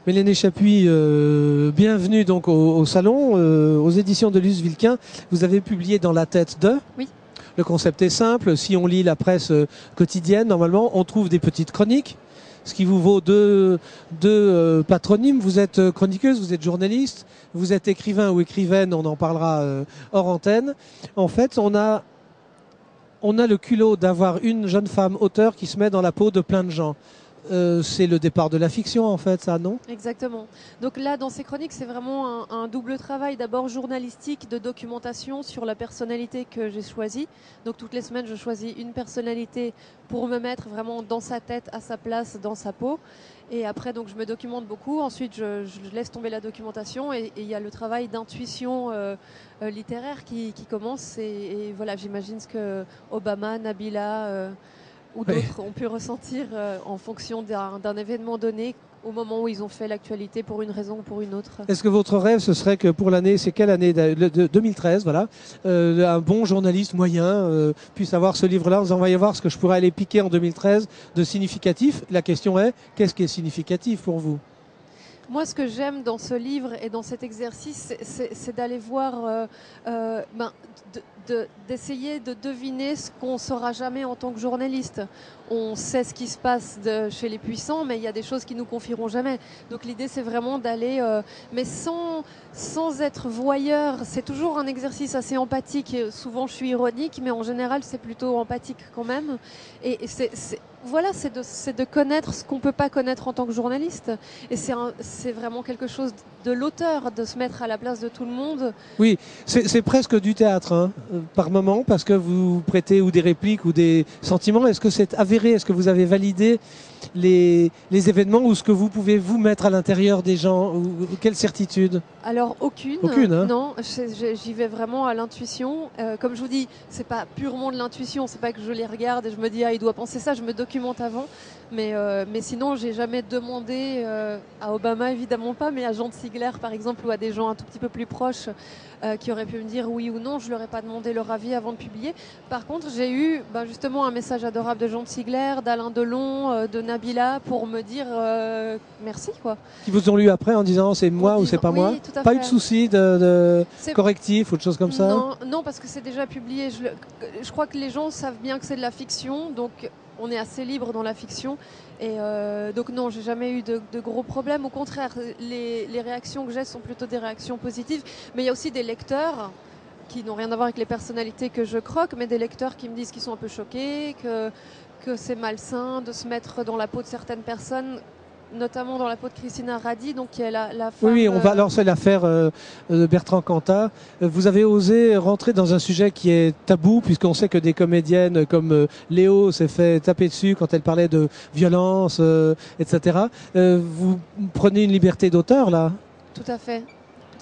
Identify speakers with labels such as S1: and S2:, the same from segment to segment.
S1: Mélanie Chapuis, bienvenue donc au salon, aux éditions de Luce Vilquin. Vous avez publié Dans la tête de.
S2: Oui.
S1: Le concept est simple. Si on lit la presse quotidienne, normalement, on trouve des petites chroniques, ce qui vous vaut deux patronymes. Vous êtes chroniqueuse, vous êtes journaliste, vous êtes écrivain ou écrivaine, on en parlera hors antenne. En fait, on a le culot d'avoir une jeune femme auteure qui se met dans la peau de plein de gens. C'est le départ de la fiction, en fait, ça, non?
S2: Exactement. Donc là, dans ces chroniques, c'est vraiment un double travail. D'abord journalistique, de documentation sur la personnalité que j'ai choisie. Donc toutes les semaines, je choisis une personnalité pour me mettre vraiment dans sa tête, à sa place, dans sa peau. Et après, donc, je me documente beaucoup. Ensuite, je laisse tomber la documentation et il y a le travail d'intuition littéraire qui commence. Et voilà, j'imagine ce que Obama, Nabila ou d'autres ont pu ressentir en fonction d'un événement donné au moment où ils ont fait l'actualité pour une raison ou pour une autre.
S1: Est-ce que votre rêve, ce serait que pour l'année, c'est quelle année de 2013, voilà, un bon journaliste moyen puisse avoir ce livre-là en disant, on va y voir ce que je pourrais aller piquer en 2013 de significatif. La question est, qu'est-ce qui est significatif pour vous?
S2: Moi, ce que j'aime dans ce livre et dans cet exercice, c'est d'aller voir, d'essayer de deviner ce qu'on ne saura jamais en tant que journaliste. On sait ce qui se passe chez les puissants, mais il y a des choses qui nous confieront jamais. Donc l'idée, c'est vraiment d'aller, mais sans être voyeur. C'est toujours un exercice assez empathique. Et souvent, je suis ironique, mais en général, c'est plutôt empathique quand même. Et voilà, c'est de connaître ce qu'on ne peut pas connaître en tant que journaliste. Et c'est vraiment quelque chose de l'auteur, de se mettre à la place de tout le monde.
S1: Oui, c'est presque du théâtre, hein, par moment, parce que vous prêtez ou des répliques ou des sentiments. Est-ce que c'est avéré? Est-ce que vous avez validé les événements ou ce que vous pouvez vous mettre à l'intérieur des gens? Quelle certitude?
S2: Alors aucune.
S1: Aucune, hein?
S2: Non, j'y vais vraiment à l'intuition. Comme je vous dis, c'est pas purement de l'intuition. C'est pas que je les regarde et je me dis il doit penser ça. Je me documente avant. Mais sinon, j'ai jamais demandé à Obama, évidemment pas, mais à Jean de Sigler par exemple ou à des gens un tout petit peu plus proches qui auraient pu me dire oui ou non. Je leur ai pas demandé leur avis avant de publier. Par contre, j'ai eu justement un message adorable de Jean de Sigler, d'Alain Delon, de Nabila pour me dire merci quoi.
S1: Qui vous ont lu après en disant c'est moi ou c'est pas moi? Pas eu de souci de correctif ou de choses comme ça?
S2: Non, parce que c'est déjà publié. Je crois que les gens savent bien que c'est de la fiction, donc on est assez libre dans la fiction. Et donc non, j'ai jamais eu de gros problèmes. Au contraire, les réactions que j'ai sont plutôt des réactions positives. Mais il y a aussi des lecteurs qui n'ont rien à voir avec les personnalités que je croque, mais des lecteurs qui me disent qu'ils sont un peu choqués, que c'est malsain de se mettre dans la peau de certaines personnes, notamment dans la peau de Christina Radi, donc qui est la femme...
S1: Oui, on va lancer l'affaire de Bertrand Cantat. Vous avez osé rentrer dans un sujet qui est tabou, puisqu'on sait que des comédiennes comme Léo s'est fait taper dessus quand elle parlait de violence, etc. Vous prenez une liberté d'auteur, là?
S2: Tout à fait.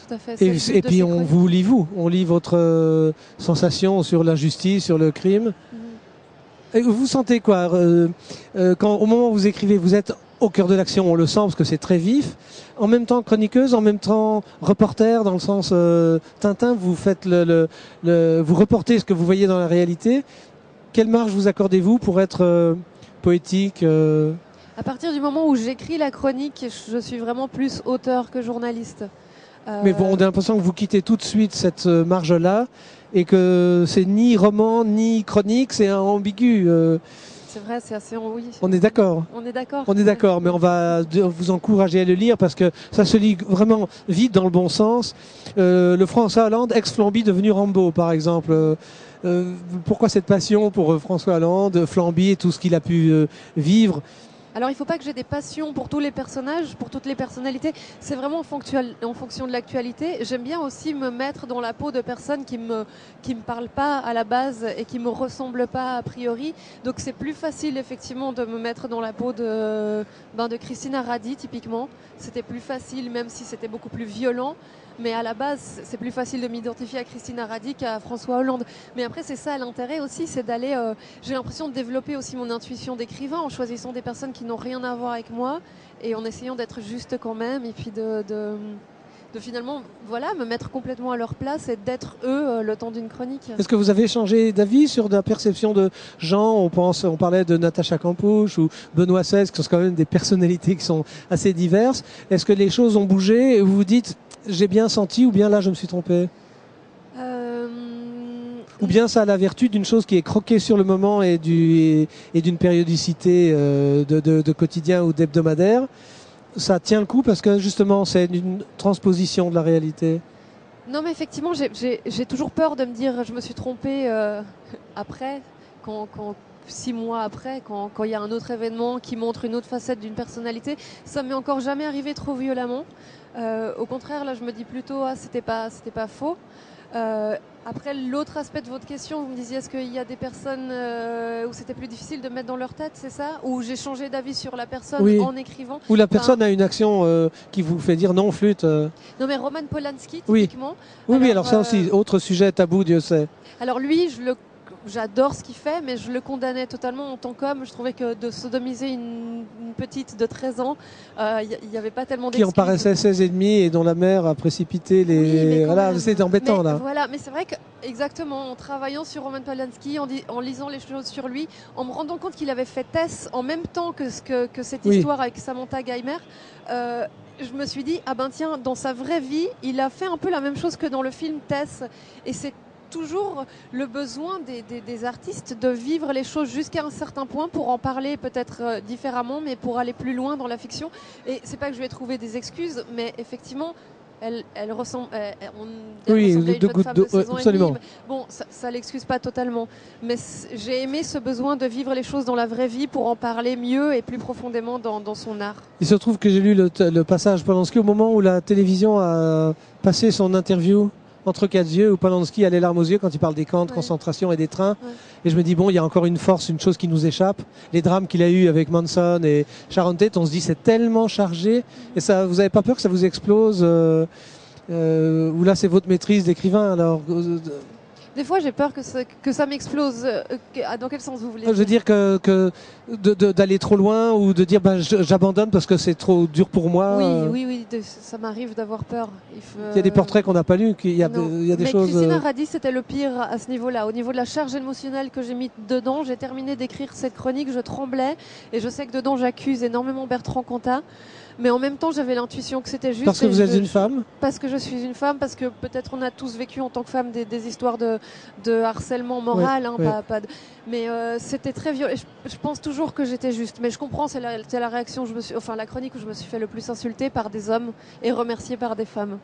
S2: Tout à fait.
S1: Et puis on lit votre sensation sur l'injustice, sur le crime. Et vous sentez quoi quand, au moment où vous écrivez, vous êtes au cœur de l'action, on le sent parce que c'est très vif. En même temps chroniqueuse, en même temps reporter, dans le sens Tintin, vous faites vous reportez ce que vous voyez dans la réalité. Quelle marge vous accordez-vous pour être poétique
S2: À partir du moment où j'écris la chronique, je suis vraiment plus auteur que journaliste.
S1: Mais bon, on a l'impression que vous quittez tout de suite cette marge-là et que c'est ni roman ni chronique, c'est ambigu.
S2: C'est vrai, c'est assez... Oui.
S1: On est d'accord.
S2: On est d'accord.
S1: On est d'accord, mais on va vous encourager à le lire parce que ça se lit vraiment vite dans le bon sens. Le François Hollande, ex-Flamby devenu Rambo, par exemple. Pourquoi cette passion pour François Hollande, Flamby et tout ce qu'il a pu vivre?
S2: Alors il ne faut pas que j'ai des passions pour tous les personnages, pour toutes les personnalités. C'est vraiment en fonction de l'actualité. J'aime bien aussi me mettre dans la peau de personnes qui me parlent pas à la base et qui me ressemblent pas a priori. Donc c'est plus facile effectivement de me mettre dans la peau de Christina Radi typiquement. C'était plus facile même si c'était beaucoup plus violent. Mais à la base, c'est plus facile de m'identifier à Christina Radi qu'à François Hollande. Mais après, c'est ça l'intérêt aussi, c'est d'aller... j'ai l'impression de développer aussi mon intuition d'écrivain en choisissant des personnes qui n'ont rien à voir avec moi et en essayant d'être juste quand même et puis finalement voilà, me mettre complètement à leur place et d'être eux le temps d'une chronique.
S1: Est-ce que vous avez changé d'avis sur la perception de gens? On parlait de Natacha Campouche ou Benoît XVI, qui sont quand même des personnalités qui sont assez diverses. Est-ce que les choses ont bougé et vous vous dites j'ai bien senti ou bien là je me suis trompé? Ou bien ça a la vertu d'une chose qui est croquée sur le moment et d'une périodicité de quotidien ou d'hebdomadaire. Ça tient le coup parce que justement c'est une transposition de la réalité.
S2: Non mais effectivement j'ai toujours peur de me dire je me suis trompée après, quand 6 mois après, quand il y a un autre événement qui montre une autre facette d'une personnalité. Ça m'est encore jamais arrivé trop violemment. Au contraire, là je me dis plutôt c'était pas faux. Après, l'autre aspect de votre question, vous me disiez est-ce qu'il y a des personnes où c'était plus difficile de mettre dans leur tête, c'est ça? Ou j'ai changé d'avis sur la personne en écrivant?
S1: Ou la personne a une action qui vous fait dire non, flûte.
S2: Non, mais Roman Polanski, typiquement.
S1: Oui, alors ça aussi, autre sujet tabou, Dieu sait.
S2: Alors lui, j'adore ce qu'il fait, mais je le condamnais totalement en tant qu'homme. Je trouvais que de sodomiser une petite de 13 ans, il n'y avait pas tellement d'excuses.
S1: Qui en paraissait 16 et demi et dont la mère a précipité les...
S2: Oui,
S1: voilà, c'est embêtant là.
S2: Voilà, mais c'est vrai que, exactement, en travaillant sur Roman Polanski, en lisant les choses sur lui, en me rendant compte qu'il avait fait Tess en même temps que cette histoire avec Samantha Geimer, je me suis dit, ah ben tiens, dans sa vraie vie, il a fait un peu la même chose que dans le film Tess. Et c'est toujours le besoin des artistes de vivre les choses jusqu'à un certain point pour en parler peut-être différemment, mais pour aller plus loin dans la fiction. Et c'est pas que je vais trouver des excuses, mais effectivement, elle ressemble,
S1: oui,
S2: ressemble à une jeune femme de 16 ans
S1: absolument.
S2: et demi. Bon, ça l'excuse pas totalement, mais j'ai aimé ce besoin de vivre les choses dans la vraie vie pour en parler mieux et plus profondément dans son art.
S1: Il se trouve que j'ai lu le passage Polanski au moment où la télévision a passé son interview Entre quatre yeux, où Polanski a les larmes aux yeux quand il parle des camps de concentration et des trains. Et je me dis, bon, il y a encore une force, une chose qui nous échappe. Les drames qu'il a eu avec Manson et Sharon Tate, on se dit, c'est tellement chargé. Et ça, vous n'avez pas peur que ça vous explose ou là, c'est votre maîtrise d'écrivain, alors
S2: Des fois, j'ai peur que ça m'explose. Dans quel sens vous voulez dire?
S1: Je veux dire d'aller trop loin ou de dire j'abandonne parce que c'est trop dur pour moi.
S2: Oui, ça m'arrive d'avoir peur.
S1: Il y a des portraits qu'on n'a pas lus, il y a des choses...
S2: Christina Radi, c'était le pire à ce niveau-là. Au niveau de la charge émotionnelle que j'ai mis dedans, j'ai terminé d'écrire cette chronique, je tremblais. Et je sais que dedans, j'accuse énormément Bertrand Cantat. Mais en même temps, j'avais l'intuition que c'était juste.
S1: Parce que vous êtes une femme?
S2: Parce que je suis une femme, parce que peut-être on a tous vécu en tant que femme des histoires de harcèlement moral. Mais c'était très violent. Je pense toujours que j'étais juste. Mais je comprends, c'est la réaction, la chronique où je me suis fait le plus insulter par des hommes et remercier par des femmes.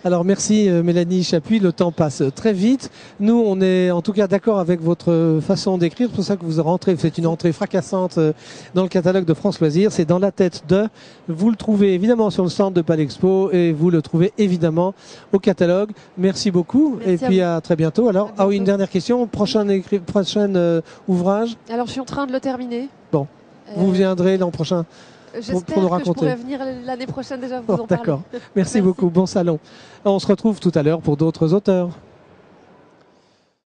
S1: Alors merci Mélanie Chapuis, le temps passe très vite. Nous, on est en tout cas d'accord avec votre façon d'écrire. C'est pour ça que vous rentrez, c'est une entrée fracassante dans le catalogue de France Loisirs. C'est Dans la tête de... Vous le trouvez évidemment sur le stand de Palexpo et vous le trouvez évidemment au catalogue. Merci beaucoup.
S2: Merci
S1: et puis à très bientôt. Alors,
S2: bientôt.
S1: Une dernière question. Prochain ouvrage?
S2: Alors, je suis en train de le terminer.
S1: Bon, vous viendrez l'an prochain pour nous raconter.
S2: J'espère que je pourrai venir l'année prochaine déjà vous en parler.
S1: D'accord. Merci beaucoup. Bon salon. On se retrouve tout à l'heure pour d'autres auteurs.